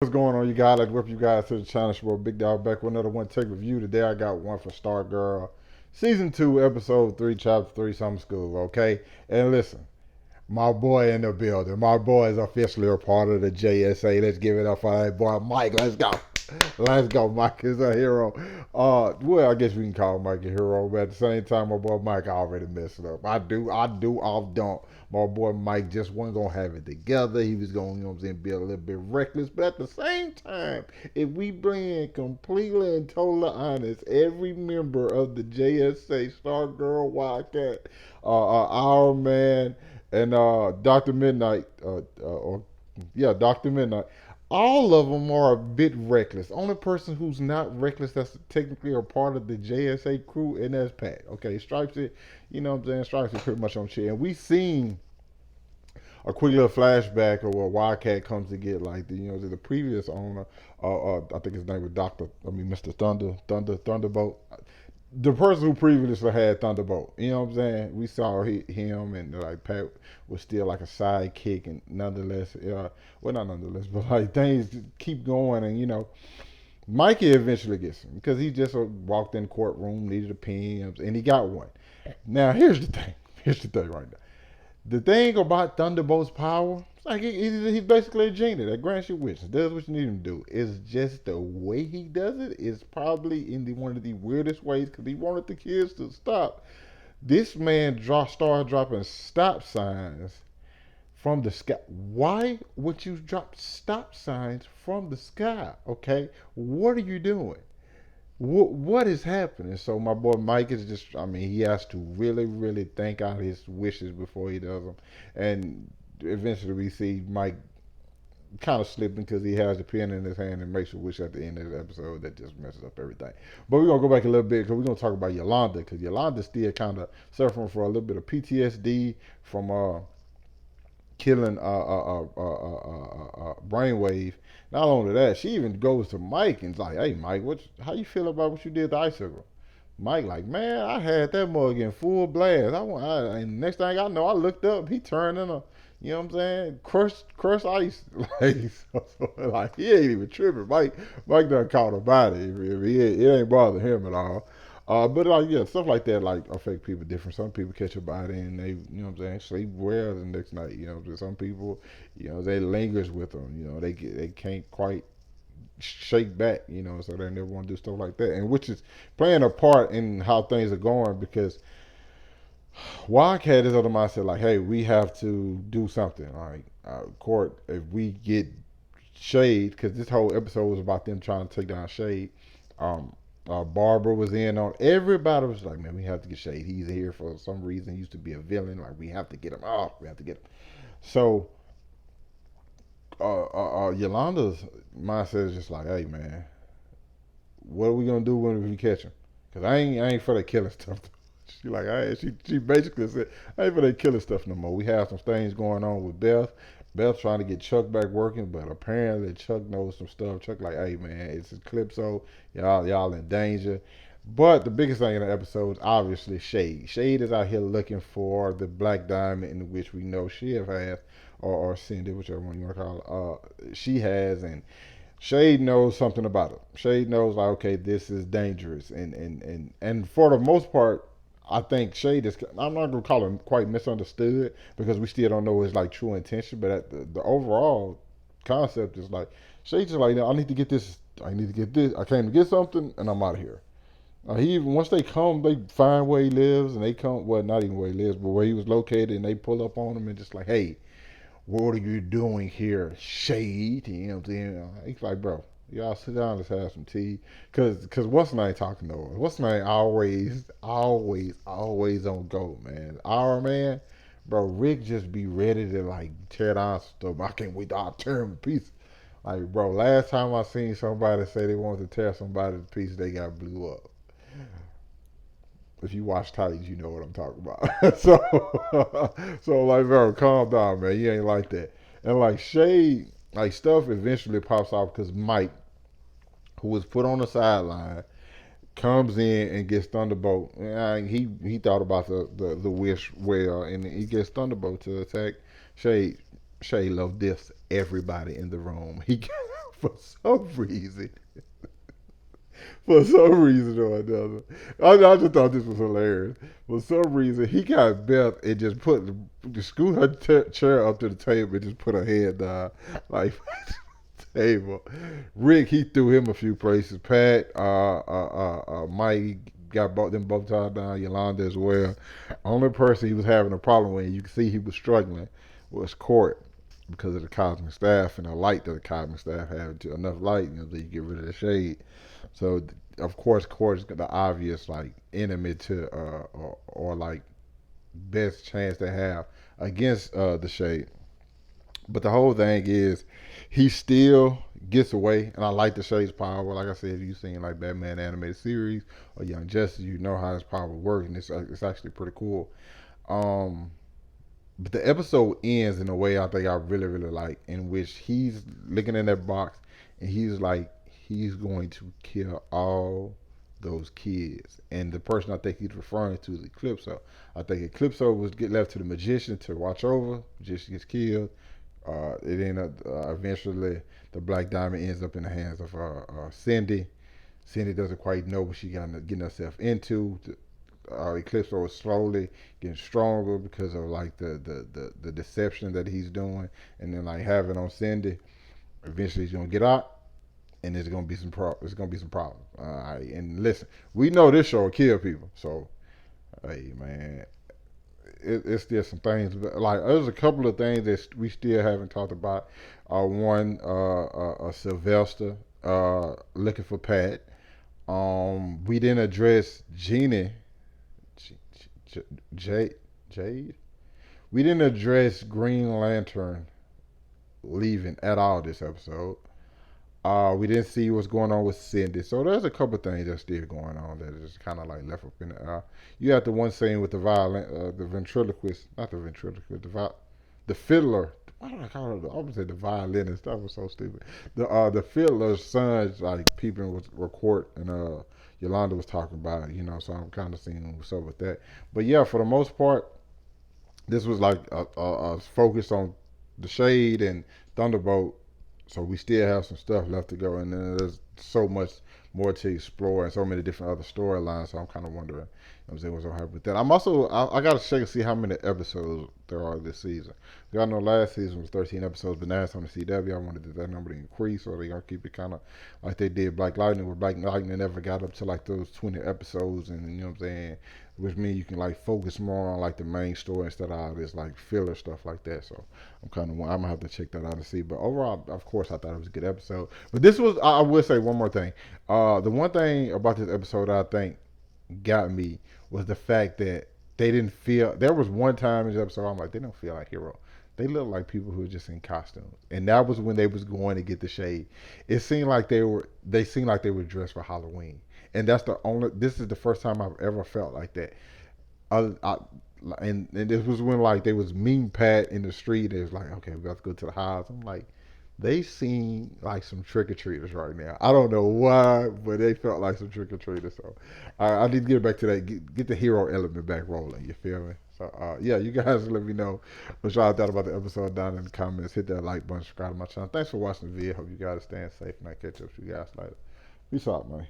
What's going on, you guys? Like, welcome you guys to the channel. It's your boy Big Dog back with another one take review. Today I got one for STARGIRL, Season 2, Episode 3, Chapter 3, Summer School, okay? And listen, my boy in the building. My boy is officially a part of the JSA. Let's give it up for that boy, Mike. Let's go. Let's go. Mike is a hero. Well, I guess we can call Mike a hero, but at the same time, my boy Mike already messed it up. I've done. My boy Mike just wasn't gonna have it together. He was gonna, you know what I'm saying, be a little bit reckless. But at the same time, if we bring in completely and totally honest every member of the JSA, Stargirl, Wildcat, Our Man, and Dr. Midnight, Dr. Midnight. All of them are a bit reckless. Only person who's not reckless that's technically a part of the JSA crew, and that's Pat. Okay, Stripes it, you know what I'm saying? Stripes is pretty much on shit. And we seen a quick little flashback of where Wildcat comes to get like the previous owner. I think his name was Mr. Thunderbolt, the person who previously had Thunderbolt. You know what I'm saying? We saw him, and like Pat was still like a sidekick, and nonetheless, well, not nonetheless, but like things keep going, and Mikey eventually gets him because he just walked in the courtroom, needed a pen, and he got one. Now here's the thing. Here's the thing right now. The thing about Thunderbolt's power, it's like he's basically a genie that grants you wishes, does what you need him to do. It's just the way he does it is probably in one of the weirdest ways because he wanted the kids to stop. This man started dropping stop signs from the sky. Why would you drop stop signs from the sky? Okay, what are you doing? What is happening? So my boy Mike is just, I mean, he has to really, really think out his wishes before he does them. And eventually we see Mike kind of slipping because he has the pen in his hand and makes a wish at the end of the episode that just messes up everything. But we're going to go back a little bit because we're going to talk about Yolanda, because Yolanda's still kind of suffering for a little bit of PTSD from killing Brainwave. Not only that, she even goes to Mike and's like, "Hey, Mike, how you feel about what you did to Icicle?" Mike like, "Man, I had that mug in full blast. And next thing I know, I looked up, he turned in a, you know what I'm saying, crushed ice." Like he ain't even tripping. Mike done caught a body. It ain't bothering him at all. But like, yeah, stuff like that like affect people different. Some people catch a body and they, you know what I'm saying, sleep well the next night. You know, some people, they lingers with them. They can't quite shake back. So they never want to do stuff like that, and which is playing a part in how things are going because Wildcat is of the mindset like, hey, we have to do something. Like, court, if we get Shade, because this whole episode was about them trying to take down Shade. Um, Barbara was in on. Everybody was like, man, we have to get Shade. He's here for some reason. He used to be a villain. Like, we have to get him. Oh, we have to get him. So, Yolanda's mindset is just like, hey, man, what are we gonna do when we catch him? Cause I ain't for that killing stuff. She like, she basically said, I ain't for that killing stuff no more. We have some things going on with Beth. Beth trying to get Chuck back working, but apparently Chuck knows some stuff. Chuck like, hey man, it's Eclipso. Y'all in danger. But the biggest thing in the episode is obviously Shade. Shade is out here looking for the Black Diamond, in which we know Shiv has, or Cindy, whichever one you want to call it. She has, and Shade knows something about it. Shade knows like, okay, this is dangerous, and for the most part, I think Shade is. I'm not gonna call him quite misunderstood because we still don't know his like true intention, but at the overall concept is like Shade's just like, I need to get this. I need to get this. I came to get something, and I'm out of here. He even once they come, they find where he lives, and they come. Well, not even where he lives, but where he was located, and they pull up on him and just like, hey, what are you doing here, Shade? You know what I'm saying? He's like, bro, y'all sit down, let's have some tea. Cause what's name talking to her? What's name always on go, man. Our man, bro, Rick just be ready to like tear down stuff. I can't wait to tear him to pieces. Like, bro, last time I seen somebody say they wanted to tear somebody to pieces, they got blew up. If you watch Titans, you know what I'm talking about. So like, bro, calm down, man. You ain't like that. And like Shade, like stuff eventually pops off because Mike, who was put on the sideline, comes in and gets Thunderbolt. And he thought about the wish well, and he gets Thunderbolt to attack Shade. Shay loved this everybody in the room. He for some reason, for some reason or another, I just thought this was hilarious. For some reason, he got Beth and just scoot her chair up to the table and just put her head down, like table. Rick, he threw him a few places. Pat, Mike got them both tied down. Yolanda as well. Only person he was having a problem with, you can see he was struggling, was Court because of the cosmic staff and the light that the cosmic staff had. Enough light, so you get rid of the shade. So of course, Court is the obvious like enemy to or like best chance to have against the shade. But the whole thing is, he still gets away, and I like the Shade's power. Like I said, if you've seen like Batman animated series or Young Justice, you know how his power works, and it's actually pretty cool. Um, but the episode ends in a way I think I really really like, in which he's looking in that box, and he's like he's going to kill all those kids. And the person I think he's referring to is Eclipso. I think Eclipso was get left to the magician to watch over. Magician gets killed. It ended up eventually the Black Diamond ends up in the hands of Cindy. Cindy doesn't quite know what she got getting herself into. Eclipse is slowly getting stronger because of like the deception that he's doing, and then like having on Cindy. Eventually, he's gonna get out, and there's gonna be some There's gonna be some problems. And listen, we know this show will kill people, so hey man, it's still some things. Like there's a couple of things that we still haven't talked about. One, Sylvester looking for Pat. We didn't address Jeannie, Jade. Jade. We didn't address Green Lantern leaving at all this episode. We didn't see what's going on with Cindy. So there's a couple of things that's still going on that is kind of like left up in the air. You have the one scene with the the ventriloquist, not the ventriloquist, the fiddler. Why do I call it? I almost said the violinist. That was so stupid. The fiddler's son's like peeping with record, and Yolanda was talking about it, so I'm kind of seeing what's up with that. But yeah, for the most part, this was like a focus on the Shade and Thunderbolt, so we still have some stuff left to go, and then there's so much more to explore and so many different other storylines. So I'm kind of wondering, I'm saying, what's gonna happen with that. I got to check and see how many episodes there are this season. I know last season was 13 episodes, but now it's on the CW. I wanted that number to increase, or they gonna keep it kind of like they did Black Lightning, where Black Lightning never got up to like those 20 episodes, and you know what I'm saying, which means you can like focus more on like the main story instead of all this like filler stuff like that. So I'm gonna have to check that out and see. But overall, of course, I thought it was a good episode. But this was, I will say one more thing. The one thing about this episode I think got me was the fact that they didn't feel. There was one time in this episode I'm like, they don't feel like hero. They look like people who are just in costumes, and that was when they was going to get the Shade. It seemed like they were. They seemed like they were dressed for Halloween, and that's the only. This is the first time I've ever felt like that. I, and this was when like they was meeting Pat in the street. It was like, okay, we have to go to the house. I'm like, they seem like some trick or treaters right now. I don't know why, but they felt like some trick or treaters. So I need to get back to that. Get the hero element back rolling. You feel me? So yeah, you guys let me know what y'all thought about the episode down in the comments. Hit that like button, subscribe to my channel. Thanks for watching the video. Hope you guys are staying safe, and I catch up with you guys later. Peace out, man.